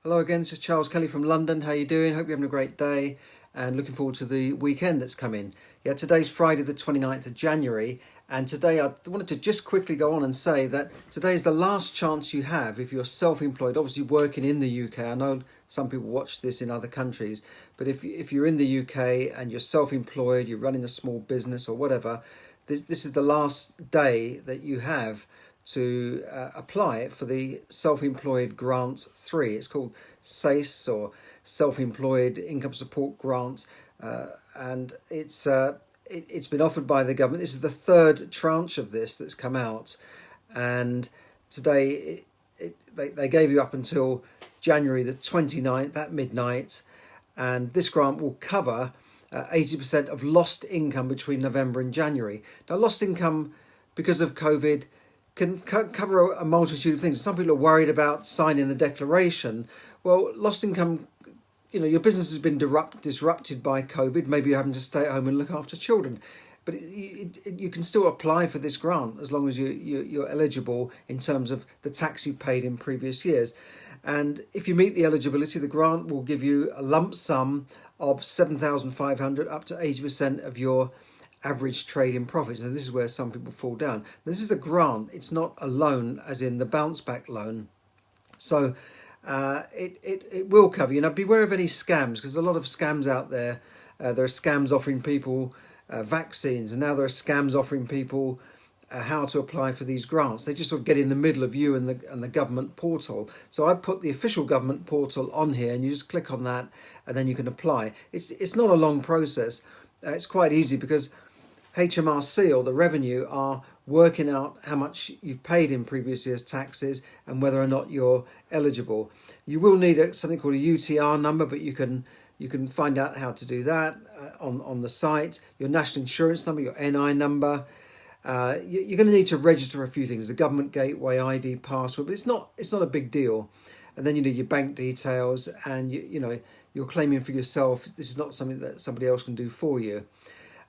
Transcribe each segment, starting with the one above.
Hello again, this is Charles Kelly from London. How you doing? Hope you're having a great day and looking forward to the weekend that's coming. Yeah, today's Friday the 29th of January, and today I wanted to just quickly go on and say that today is the last chance you have if you're self-employed, obviously working in the UK. I know some people watch this in other countries, but if you're in the UK and you're self-employed, you're running a small business or whatever, this is the last day that you have to apply for the Self-Employed Grant 3. It's called SEISS, or Self-Employed Income Support Grant, and it's been offered by the government. This is the third tranche of this that's come out, and today they gave you up until January the 29th at midnight, and this grant will cover 80% of lost income between November and January. Now, lost income because of COVID can cover a multitude of things. Some people are worried about signing the declaration. Well, lost income, your business has been disrupted by COVID. Maybe you're having to stay at home and look after children. But you can still apply for this grant as long as you're eligible in terms of the tax you paid in previous years. And if you meet the eligibility, the grant will give you a lump sum of $7,500 up to 80% of your average trading profits. And this is where some people fall down. This is a grant, it's not a loan as in the bounce back loan. So it will cover you. Now beware of any scams, because there's a lot of scams out there. There are scams offering people vaccines, and now there are scams offering people how to apply for these grants. They just sort of get in the middle of you and the government portal. So I put the official government portal on here, and you just click on that and then you can apply. It's not a long process. It's quite easy because HMRC, or the revenue, are working out how much you've paid in previous year's taxes and whether or not you're eligible. You will need something called a UTR number, but you can find out how to do that on the site. Your national insurance number, your NI number. You're going to need to register a few things: the government gateway, ID, password, but it's not a big deal. And then you need your bank details, and you're claiming for yourself. This is not something that somebody else can do for you.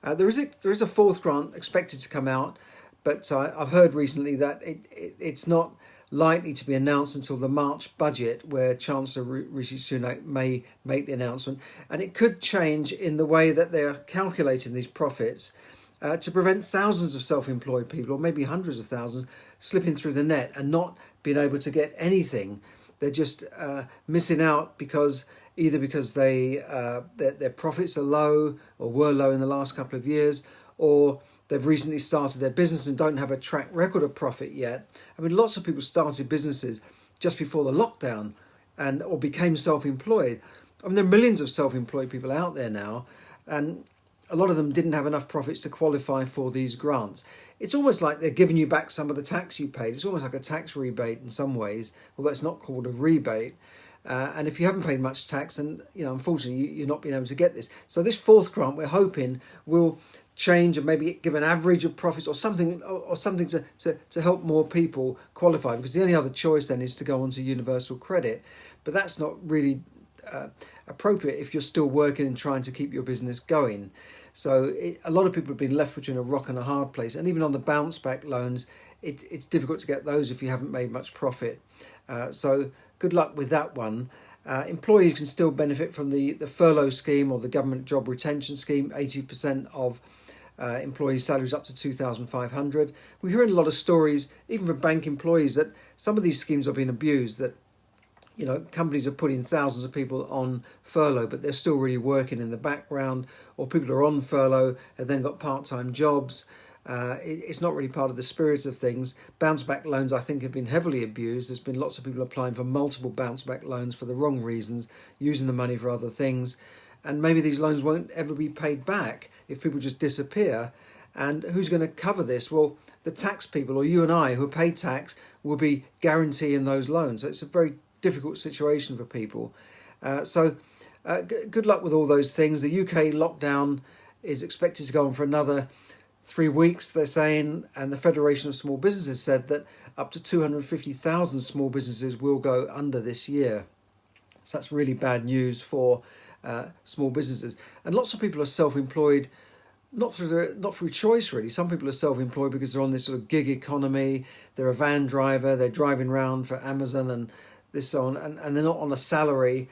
There is a fourth grant expected to come out, but I've heard recently that it's not likely to be announced until the March budget, where Chancellor Rishi Sunak may make the announcement, and it could change in the way that they're calculating these profits to prevent thousands of self-employed people, or maybe hundreds of thousands, slipping through the net and not being able to get anything. They're just missing out because their profits are low or were low in the last couple of years, or they've recently started their business and don't have a track record of profit yet. I mean, lots of people started businesses just before the lockdown or became self-employed. I mean, there are millions of self-employed people out there now, and a lot of them didn't have enough profits to qualify for these grants. It's almost like they're giving you back some of the tax you paid. It's almost like a tax rebate in some ways, although it's not called a rebate. And if you haven't paid much tax, then unfortunately you're not being able to get this. So this fourth grant, we're hoping, will change and maybe give an average of profits or something to help more people qualify, because the only other choice then is to go on to universal credit. But that's not really appropriate if you're still working and trying to keep your business going. So a lot of people have been left between a rock and a hard place, and even on the bounce back loans, it's difficult to get those if you haven't made much profit. So good luck with that one. Employees can still benefit from the furlough scheme or the government job retention scheme. 80% of employees' salaries up to $2,500. We're hearing a lot of stories, even from bank employees, that some of these schemes are being abused, that companies are putting thousands of people on furlough, but they're still really working in the background, or people are on furlough and then got part-time jobs. It's not really part of the spirit of things. Bounce back loans, I think, have been heavily abused. There's been lots of people applying for multiple bounce back loans for the wrong reasons, using the money for other things. And maybe these loans won't ever be paid back if people just disappear. And who's going to cover this? Well, the tax people, or you and I who pay tax, will be guaranteeing those loans. So it's a very difficult situation for people. Good luck with all those things. The UK lockdown is expected to go on for another 3 weeks, they're saying, and the Federation of Small Businesses said that up to 250,000 small businesses will go under this year. So that's really bad news for small businesses. And lots of people are self-employed, not through choice really. Some people are self-employed because they're on this sort of gig economy. They're a van driver, they're driving around for Amazon, and this on, and they're not on a salary,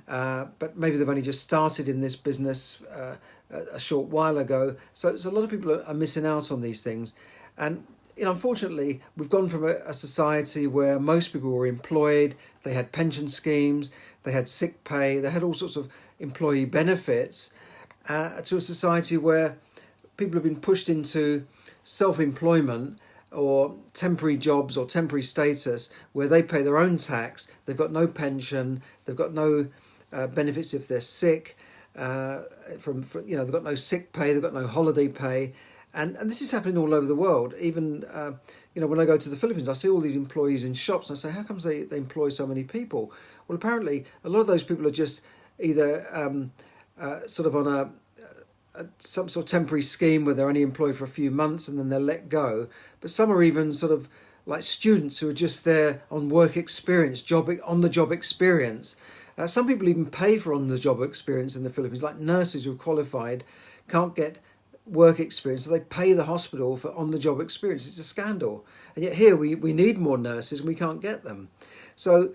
but maybe they've only just started in this business a short while ago. So a lot of people are missing out on these things. And unfortunately, we've gone from a society where most people were employed, they had pension schemes, they had sick pay, they had all sorts of employee benefits, to a society where people have been pushed into self-employment or temporary jobs or temporary status where they pay their own tax, they've got no pension, they've got no benefits if they're sick, they've got no sick pay, they've got no holiday pay. And this is happening all over the world. Even, when I go to the Philippines, I see all these employees in shops and I say, how comes they employ so many people? Well, apparently, a lot of those people are just either sort of on some sort of temporary scheme where they're only employed for a few months and then they're let go. But some are even sort of like students who are just there on work experience, on-the-job experience. Some people even pay for on-the-job experience in the Philippines, like nurses who are qualified can't get work experience, so they pay the hospital for on-the-job experience. It's a scandal. And yet here we need more nurses and we can't get them. So,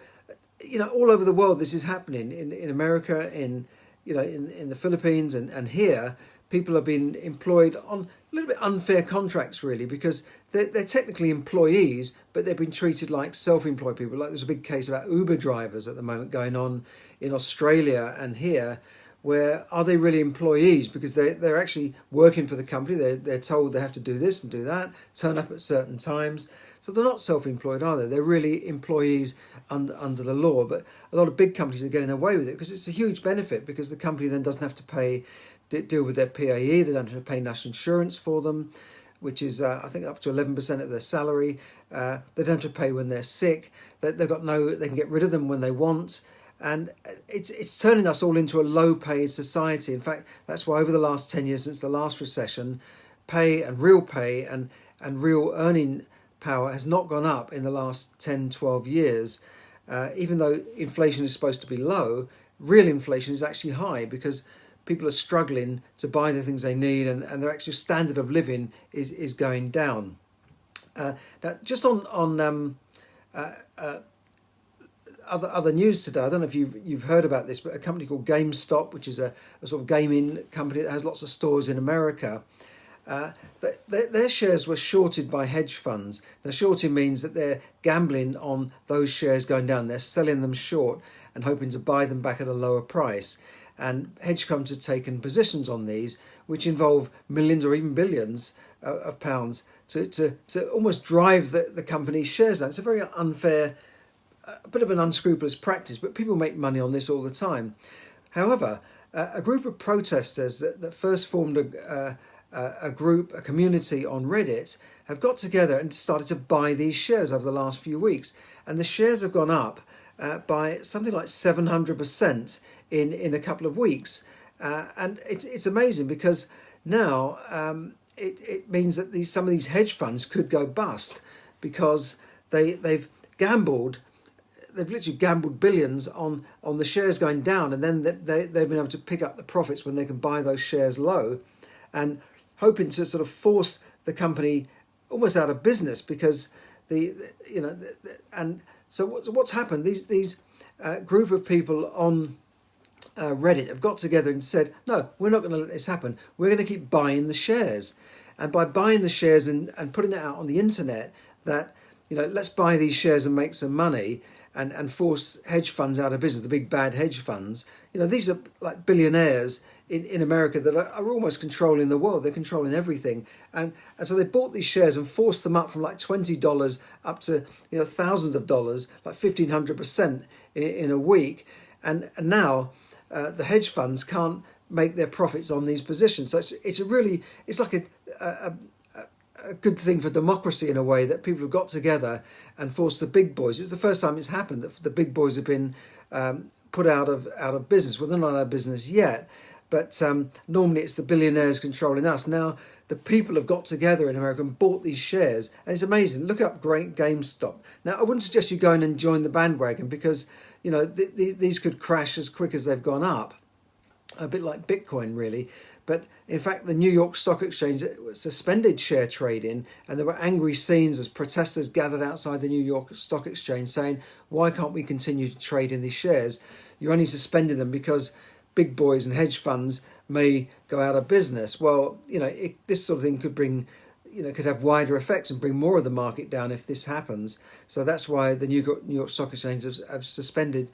all over the world this is happening. In America, in the Philippines and here, people have been employed on a little bit unfair contracts, really, because they're technically employees, but they've been treated like self-employed people. Like there's a big case about Uber drivers at the moment going on in Australia and here, where are they really employees? Because they're actually working for the company. They're told they have to do this and do that, turn up at certain times. So they're not self-employed, are they? They're really employees under the law. But a lot of big companies are getting away with it because it's a huge benefit, because the company then doesn't have to deal with their PAE. They don't have to pay national insurance for them, which is, I think, up to 11% of their salary. They don't have to pay when they're sick. They can get rid of them when they want. And it's turning us all into a low-paid society. In fact, that's why over the last 10 years since the last recession, pay and real earning power has not gone up in the last 10, 12 years. Even though inflation is supposed to be low, real inflation is actually high because people are struggling to buy the things they need, and their actual standard of living is going down. Now, just on other news today, I don't know if you've heard about this, but a company called GameStop, which is a sort of gaming company that has lots of stores in America, their shares were shorted by hedge funds. Now, shorting means that they're gambling on those shares going down. They're selling them short and hoping to buy them back at a lower price. And hedge funds have taken positions on these, which involve millions or even billions of pounds to almost drive the company's shares down. It's a very unfair, a bit of an unscrupulous practice, but people make money on this all the time. However, a group of protesters that first formed a community on Reddit have got together and started to buy these shares over the last few weeks. And the shares have gone up by something like 700% in a couple of weeks. And it's amazing because now it means that some of these hedge funds could go bust because they've gambled. They've literally gambled billions on the shares going down, and then they've been able to pick up the profits when they can buy those shares low, and hoping to sort of force the company almost out of business because and so what's happened? These group of people on Reddit have got together and said, no, we're not going to let this happen. We're going to keep buying the shares, and by buying the shares and putting it out on the internet that let's buy these shares and make some money. And force hedge funds out of business, the big bad hedge funds. These are like billionaires in America that are almost controlling the world. They're controlling everything. And so they bought these shares and forced them up from like $20 up to thousands of dollars, like 1,500% in a week. And now the hedge funds can't make their profits on these positions. So it's like a good thing for democracy in a way, that people have got together and forced the big boys. It's the first time it's happened that the big boys have been put out of business. Well, they're not out of business yet, but normally it's the billionaires controlling us. Now the people have got together in America and bought these shares, and it's amazing. Look up GameStop. Now I wouldn't suggest you go in and join the bandwagon because these could crash as quick as they've gone up. a bit like Bitcoin, really. But in fact, the New York Stock Exchange suspended share trading, and there were angry scenes as protesters gathered outside the New York Stock Exchange saying, why can't we continue to trade in these shares? You're only suspending them because big boys and hedge funds may go out of business. Well, this sort of thing could bring, could have wider effects and bring more of the market down if this happens. So that's why the New York Stock Exchange have suspended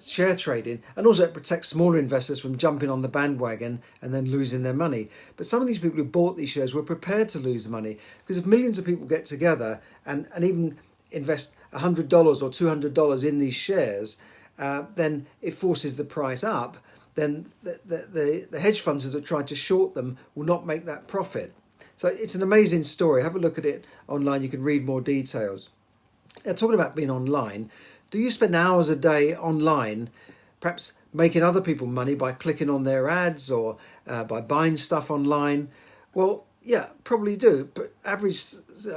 share trading, and also it protects smaller investors from jumping on the bandwagon and then losing their money. But some of these people who bought these shares were prepared to lose money, because if millions of people get together and even invest $100 or $200 in these shares, then it forces the price up. Then the hedge funds that have tried to short them will not make that profit. So it's an amazing story. Have a look at it online. You can read more details. Now, talking about being online, do you spend hours a day online, perhaps making other people money by clicking on their ads or by buying stuff online? Well, yeah, probably do. But average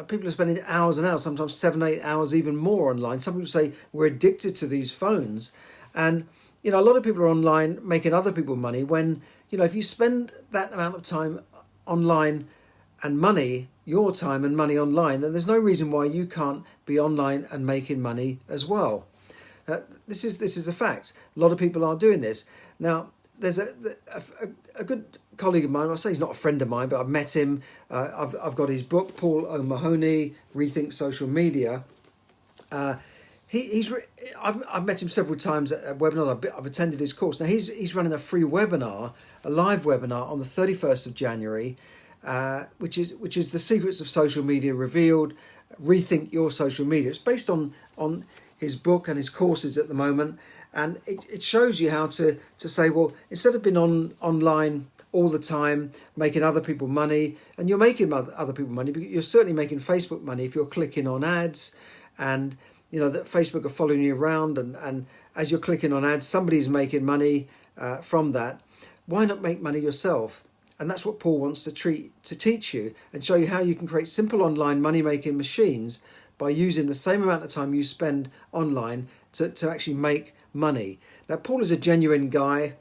people are spending hours and hours, sometimes 7-8 hours, even more online. Some people say we're addicted to these phones. And, a lot of people are online making other people money when, if you spend that amount of time online and money, your time and money online, then there's no reason why you can't be online and making money as well. This is a fact. A lot of people are doing this. Now, there's a good colleague of mine. I'll say he's not a friend of mine, but I've met him. I've got his book, Paul O'Mahony, Rethink Social Media. I've met him several times at webinars. I've attended his course. Now he's running a free webinar, a live webinar on the 31st of January. Which is the secrets of social media revealed. Rethink your social media. It's based on his book and his courses at the moment, and it shows you how to say, well, instead of being online all the time making other people money, and you're making other people money, but you're certainly making Facebook money if you're clicking on ads, and that Facebook are following you around, and as you're clicking on ads, somebody's making money from that. Why not make money yourself? And that's what Paul wants to teach you and show you how you can create simple online money-making machines by using the same amount of time you spend online to actually make money. Now, Paul is a genuine guy.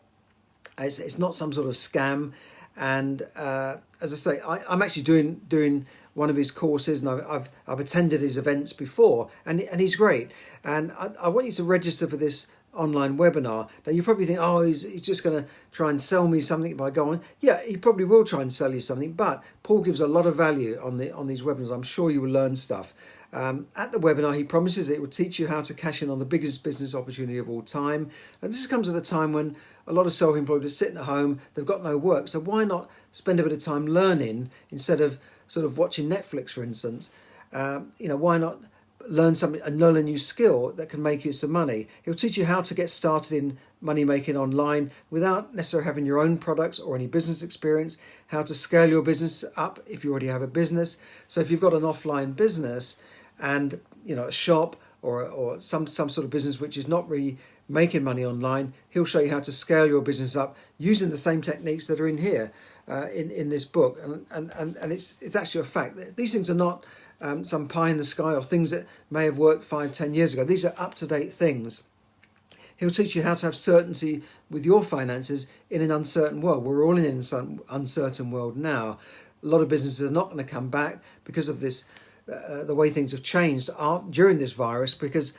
It's not some sort of scam. And as I say, I'm actually doing one of his courses, and I've attended his events before, and he's great. And I want you to register for this online webinar. Now you probably think, oh, he's just going to try and sell me something by going. Yeah, he probably will try and sell you something, but Paul gives a lot of value on these webinars. I'm sure you will learn stuff. At the webinar, he promises it will teach you how to cash in on the biggest business opportunity of all time. And this comes at a time when a lot of self-employed are sitting at home, they've got no work. So why not spend a bit of time learning instead of sort of watching Netflix, for instance? Why not learn something and learn a new skill that can make you some money? He'll teach you how to get started in money making online without necessarily having your own products or any business experience, how to scale your business up if you already have a business. So if you've got an offline business and a shop or some sort of business which is not really making money online, he'll show you how to scale your business up using the same techniques that are in here in this book. And it's actually a fact that these things are not some pie in the sky or things that may have worked 5-10 years ago. These are up-to-date things. He'll teach you how to have certainty with your finances in an uncertain world. We're all in an uncertain world now. A lot of businesses are not going to come back because of this, the way things have changed during this virus. Because,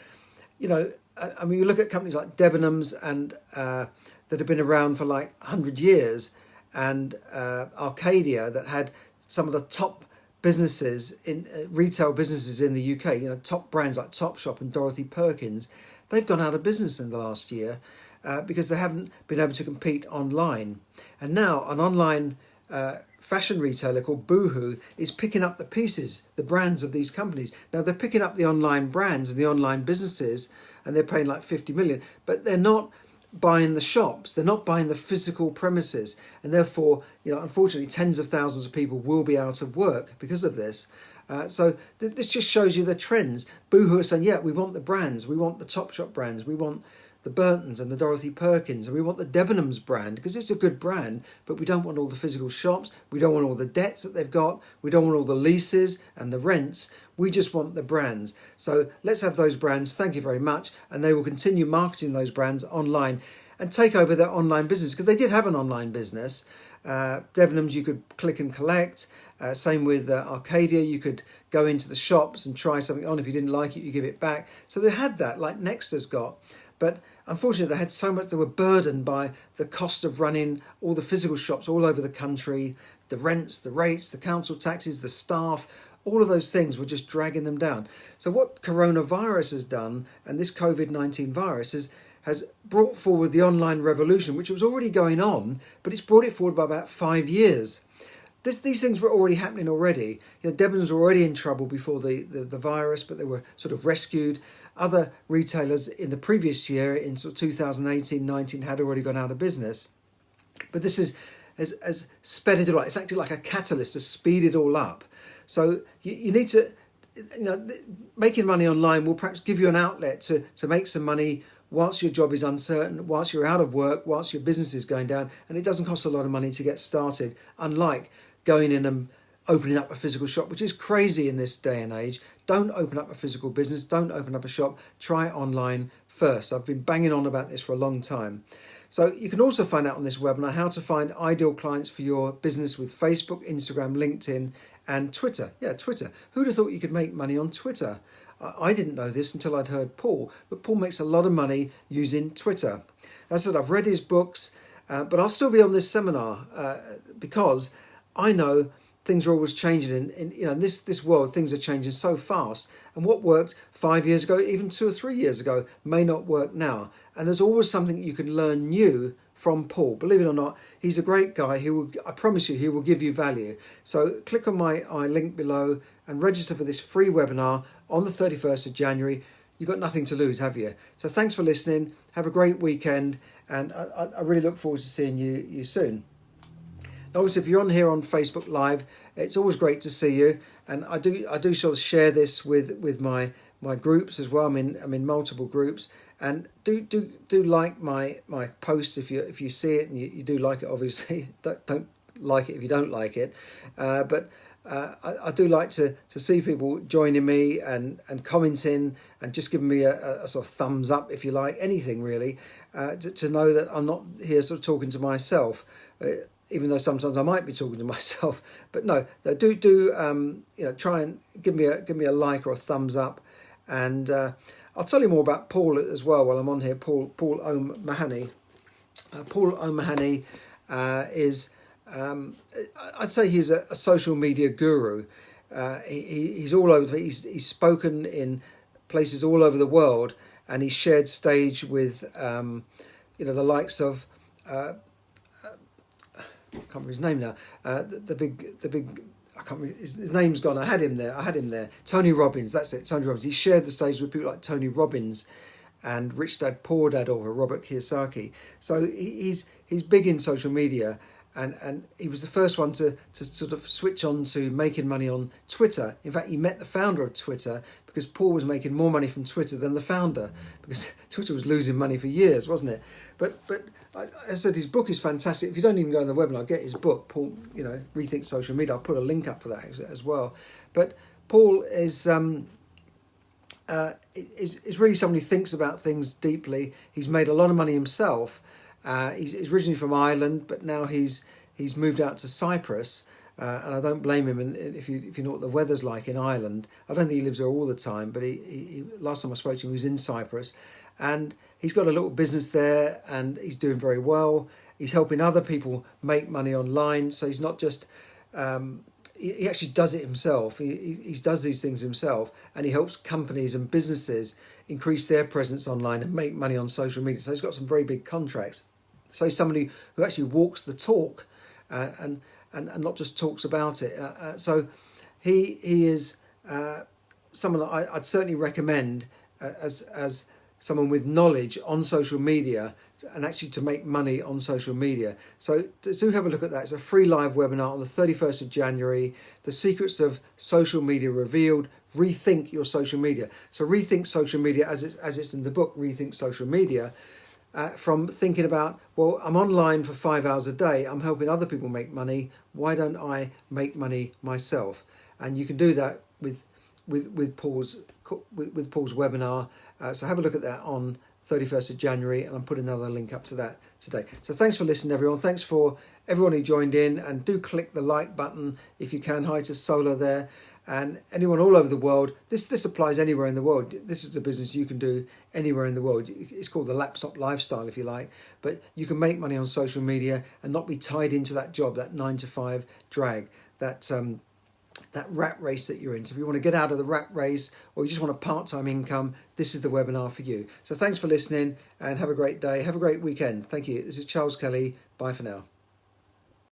you look at companies like Debenhams and that have been around for like 100 years, and Arcadia that had some of the top businesses in retail businesses in the UK, top brands like Topshop and Dorothy Perkins. They've gone out of business in the last year because they haven't been able to compete online. And now an online fashion retailer called Boohoo is picking up the pieces, the brands of these companies. Now they're picking up the online brands and the online businesses, and they're paying like 50 million, but they're not buying the shops, they're not buying the physical premises, and therefore, unfortunately, tens of thousands of people will be out of work because of this. So this just shows you the trends. Boohoo are saying, yeah, we want the brands, we want the Topshop brands, we want the Burtons and the Dorothy Perkins, and we want the Debenhams brand because it's a good brand, but we don't want all the physical shops, we don't want all the debts that they've got, we don't want all the leases and the rents, we just want the brands. So let's have those brands, thank you very much, and they will continue marketing those brands online. and take over their online business, because they did have an online business. Debenhams, you could click and collect. Same with Arcadia, you could go into the shops and try something on. If you didn't like it, you give it back. So they had that, like Nexta's got. But unfortunately, they had so much, they were burdened by the cost of running all the physical shops all over the country, the rents, the rates, the council taxes, the staff, all of those things were just dragging them down. So what coronavirus has done, and this COVID-19 virus has brought forward the online revolution, which was already going on, but it's brought it forward by about 5 years. These things were already happening already. Debenhams were already in trouble before the virus, but they were sort of rescued. Other retailers in the previous year, in sort of 2018-19, had already gone out of business. But this has sped it all up. It's actually like a catalyst to speed it all up. So you need to, making money online will perhaps give you an outlet to make some money whilst your job is uncertain, whilst you're out of work, whilst your business is going down, and it doesn't cost a lot of money to get started, unlike going in and opening up a physical shop, which is crazy in this day and age. Don't open up a physical business, don't open up a shop, try it online first. I've been banging on about this for a long time. So you can also find out on this webinar how to find ideal clients for your business with Facebook, Instagram, LinkedIn, and Twitter. Yeah, Twitter. Who'd have thought you could make money on Twitter? I didn't know this until I'd heard Paul, but Paul makes a lot of money using Twitter. As I said, I've read his books, but I'll still be on this seminar because I know things are always changing. In this world, things are changing so fast. And what worked 5 years ago, even 2 or 3 years ago, may not work now. And there's always something you can learn new from Paul. Believe it or not, he's a great guy. I promise you, he will give you value. So click on my link below and register for this free webinar on the 31st of January. You've got nothing to lose, have you? So thanks for listening. Have a great weekend. And I really look forward to seeing you soon. Obviously, if you're on here on Facebook Live, it's always great to see you, and I do sort of share this with my groups as well. I'm in multiple groups, and do like my post if you see it and you do like it. Obviously, don't like it if you don't like it, but I do like to see people joining me and commenting and just giving me a sort of thumbs up, if you like, anything really, to know that I'm not here sort of talking to myself. Even though sometimes I might be talking to myself, but no, do try and give me a like or a thumbs up, and I'll tell you more about Paul as well while I'm on here. Paul O'Mahony. Paul O'Mahony is I'd say he's a social media guru. He's all over. He's spoken in places all over the world, and he's shared stage with the likes of. I can't remember his name now. The big. I can't remember his name's gone. I had him there. Tony Robbins. That's it. Tony Robbins. He shared the stage with people like Tony Robbins, and Rich Dad Poor Dad, or Robert Kiyosaki. So he's big in social media, and he was the first one to sort of switch on to making money on Twitter. In fact, he met the founder of Twitter because Paul was making more money from Twitter than the founder, because Twitter was losing money for years, wasn't it? But I said his book is fantastic. If you don't even go on the webinar, get his book, Paul, Rethink Social Media. I'll put a link up for that as well. But Paul is really somebody who thinks about things deeply. He's made a lot of money himself. He's originally from Ireland, but now he's moved out to Cyprus, and I don't blame him. And if you know what the weather's like in Ireland, I don't think he lives there all the time. But he last time I spoke to him, he was in Cyprus, and he's got a little business there, and he's doing very well. He's helping other people make money online, so he's not just. He actually does it himself. He does these things himself, and he helps companies and businesses increase their presence online and make money on social media. So he's got some very big contracts. So he's somebody who actually walks the talk, and not just talks about it. So he is someone that I'd certainly recommend as someone with knowledge on social media, and actually to make money on social media. So do have a look at that. It's a free live webinar on the 31st of January, The Secrets of Social Media Revealed, Rethink Your Social Media. So rethink social media as it's in the book, Rethink Social Media, from thinking about, well, I'm online for 5 hours a day, I'm helping other people make money, why don't I make money myself? And you can do that with Paul's webinar. So have a look at that on 31st of January, and I'm putting another link up to that today. So thanks for listening, everyone. Thanks for everyone who joined in, and do click the like button if you can. Hi to Solar there, and anyone all over the world. This applies anywhere in the world. This is a business you can do anywhere in the world. It's called the laptop lifestyle, if you like, but you can make money on social media and not be tied into that job, that 9 to 5 drag, that rat race that you're in. So if you want to get out of the rat race, or you just want a part-time income, this is the webinar for you. So thanks for listening, and have a great day. Have a great weekend. Thank you. This is Charles Kelly. Bye for now.